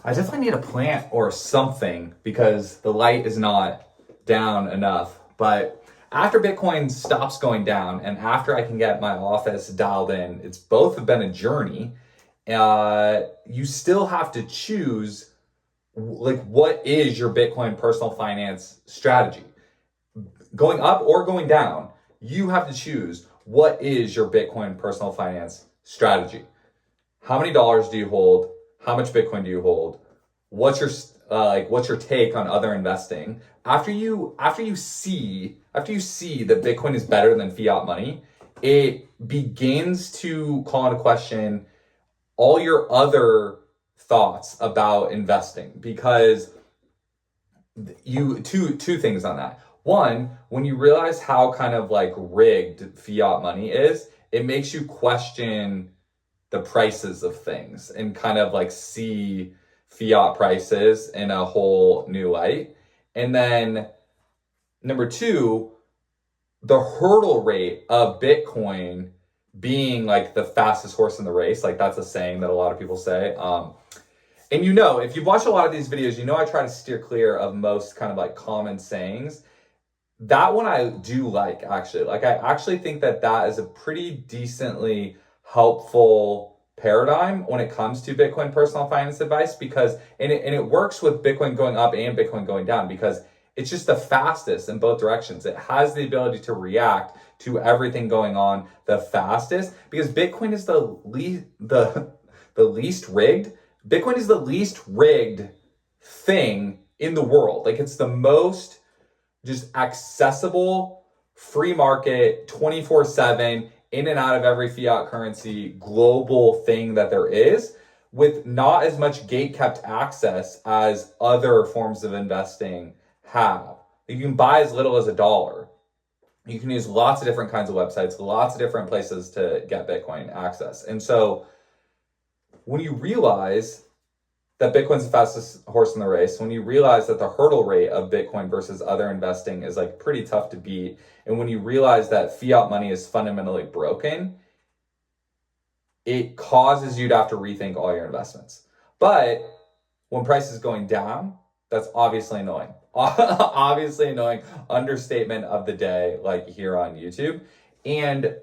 I definitely need a plant or something because the light is not down enough. But after Bitcoin stops going down and after I can get my office dialed in, it's both been a journey. You still have to choose like what is your Bitcoin personal finance strategy? Going up or going down, you have to choose what is your Bitcoin personal finance strategy. How many dollars do you hold? How much Bitcoin do you hold? What's your what's your take on other investing? After you see that Bitcoin is better than fiat money, it begins to call into question all your other thoughts about investing because you two things on that. One, when you realize how kind of like rigged fiat money is, it makes you question the prices of things and kind of like see fiat prices in a whole new light. And then number two, the hurdle rate of Bitcoin being like the fastest horse in the race, like that's a saying that a lot of people say. And if you've watched a lot of these videos, I try to steer clear of most kind of like common sayings. That one I do like, actually. Like, I actually think that that is a pretty decently helpful paradigm when it comes to Bitcoin personal finance advice because, and it works with Bitcoin going up and Bitcoin going down because it's just the fastest in both directions. It has the ability to react to everything going on the fastest because Bitcoin is the least rigged. Bitcoin is the least rigged thing in the world. Like, it's the most just accessible, free market, 24/7, in and out of every fiat currency, global thing that there is, with not as much gate-kept access as other forms of investing have. You can buy as little as $1. You can use lots of different kinds of websites, lots of different places to get Bitcoin access. And so when you realize that Bitcoin's the fastest horse in the race, when you realize that the hurdle rate of Bitcoin versus other investing is like pretty tough to beat, and when you realize that fiat money is fundamentally broken, it causes you to have to rethink all your investments. But when price is going down, that's obviously annoying. Obviously annoying, understatement of the day, like here on YouTube. And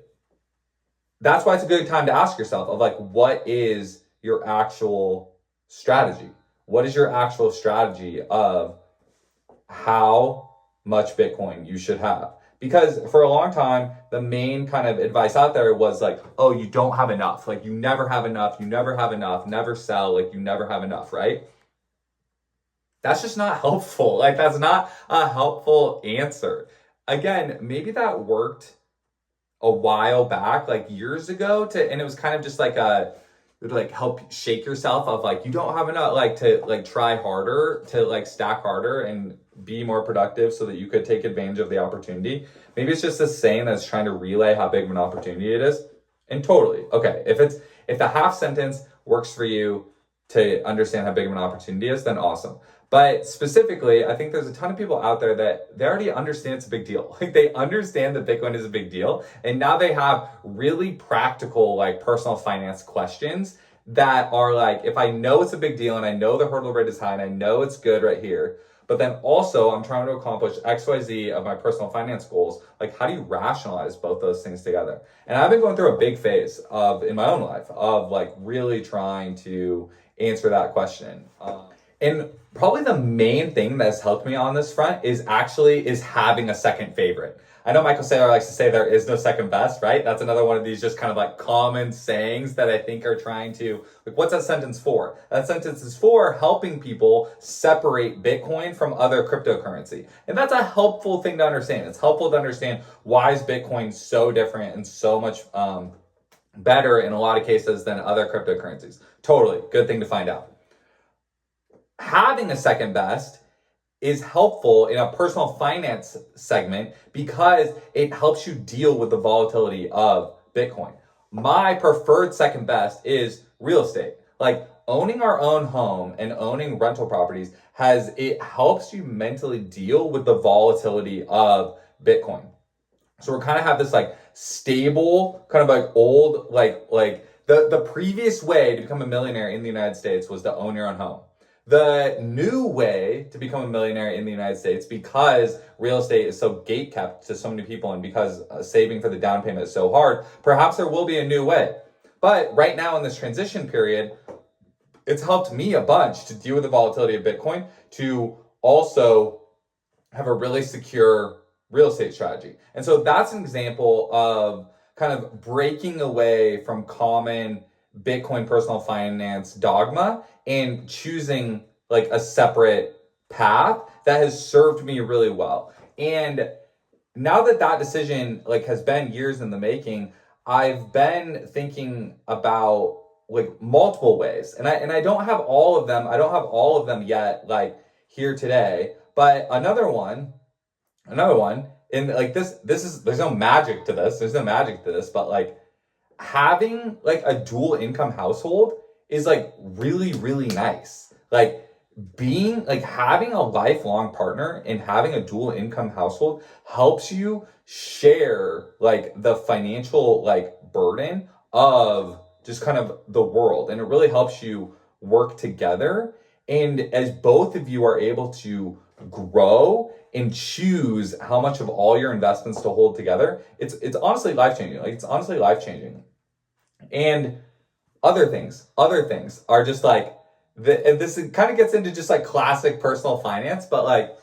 that's why it's a good time to ask yourself of like, what is your actual strategy? What is your actual strategy of how much Bitcoin you should have? Because for a long time, the main kind of advice out there was like, oh, you don't have enough. Like, you never have enough. You never have enough. Never sell. Like, you never have enough, right? That's just not helpful. Like, that's not a helpful answer. Again, maybe that worked a while back, like years ago, and it was kind of just like it would like help shake yourself of like, you don't have enough, like to like try harder, to like stack harder and be more productive so that you could take advantage of the opportunity. Maybe it's just this saying that's trying to relay how big of an opportunity it is. And totally, okay, if the half sentence works for you to understand how big of an opportunity is, then awesome. But specifically, I think there's a ton of people out there that they already understand it's a big deal. Like, they understand that Bitcoin is a big deal. And now they have really practical, like, personal finance questions that are like, if I know it's a big deal and I know the hurdle rate is high and I know it's good right here, but then also I'm trying to accomplish XYZ of my personal finance goals, like, how do you rationalize both those things together? And I've been going through a big phase in my own life of like really trying to answer that question. And probably the main thing that's helped me on this front is having a second favorite. I know Michael Saylor likes to say there is no second best, right? That's another one of these just kind of like common sayings that I think are trying to, like, what's that sentence for? That sentence is for helping people separate Bitcoin from other cryptocurrency. And that's a helpful thing to understand. It's helpful to understand why is Bitcoin so different and so much better in a lot of cases than other cryptocurrencies. Totally, good thing to find out. Having a second best is helpful in a personal finance segment because it helps you deal with the volatility of Bitcoin. My preferred second best is real estate. Like, owning our own home and owning rental properties it helps you mentally deal with the volatility of Bitcoin. So we kind of have this like stable, kind of like old, like the previous way to become a millionaire in the United States was to own your own home. The new way to become a millionaire in the United States, because real estate is so gatekept to so many people and because saving for the down payment is so hard, perhaps there will be a new way. But right now in this transition period, it's helped me a bunch to deal with the volatility of Bitcoin, to also have a really secure real estate strategy. And so that's an example of kind of breaking away from common Bitcoin personal finance dogma and choosing like a separate path that has served me really well. And now that that decision like has been years in the making, I've been thinking about like multiple ways. And I don't have all of them. I don't have all of them yet like here today, but another one, and like this is, there's no magic to this. There's no magic to this, but like having like a dual income household is like really, really nice. Like being like having a lifelong partner and having a dual income household helps you share like the financial like burden of just kind of the world, and it really helps you work together. And as both of you are able to grow and choose how much of all your investments to hold together, it's honestly life-changing. Like it's honestly life-changing. And other things are just like and this kind of gets into just like classic personal finance, but like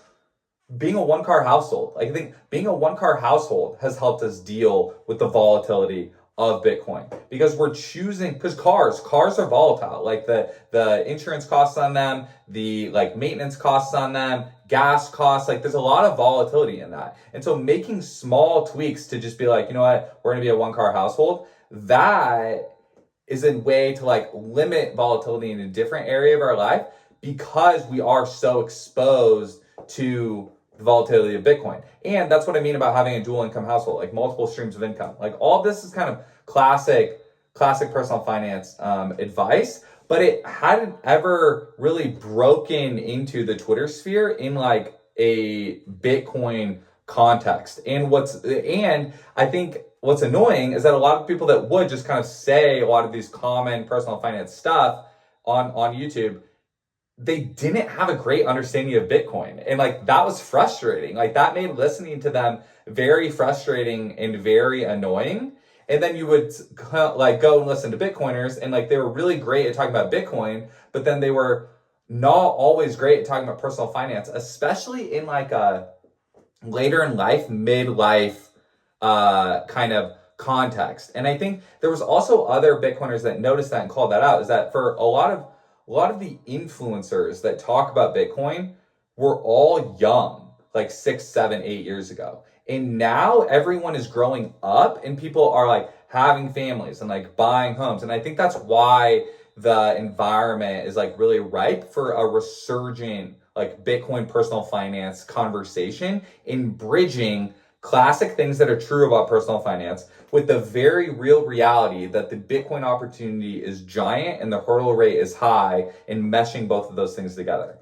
being a one-car household. Like I think being a one-car household has helped us deal with the volatility of Bitcoin, because we're choosing, because cars are volatile. Like the insurance costs on them, the like maintenance costs on them, gas costs, like there's a lot of volatility in that. And so making small tweaks to just be like, you know what, we're gonna be a one-car household, that is a way to like limit volatility in a different area of our life, because we are so exposed to the volatility of Bitcoin. And that's what I mean about having a dual income household, like multiple streams of income. Like all of this is kind of classic personal finance advice, but it hadn't ever really broken into the Twitter sphere in like a Bitcoin context. And I think what's annoying is that a lot of people that would just kind of say a lot of these common personal finance stuff on YouTube, they didn't have a great understanding of Bitcoin. And like that was frustrating. Like that made listening to them very frustrating and very annoying. And then you would like go and listen to Bitcoiners, and like they were really great at talking about Bitcoin, but then they were not always great at talking about personal finance, especially in like a later in life, midlife kind of context. And I think there was also other Bitcoiners that noticed that and called that out, is that for a lot of the influencers that talk about Bitcoin were all young, like 6, 7, 8 years ago. And now everyone is growing up and people are like having families and like buying homes. And I think that's why the environment is like really ripe for a resurgent like Bitcoin personal finance conversation in bridging classic things that are true about personal finance with the very real reality that the Bitcoin opportunity is giant and the hurdle rate is high, and meshing both of those things together.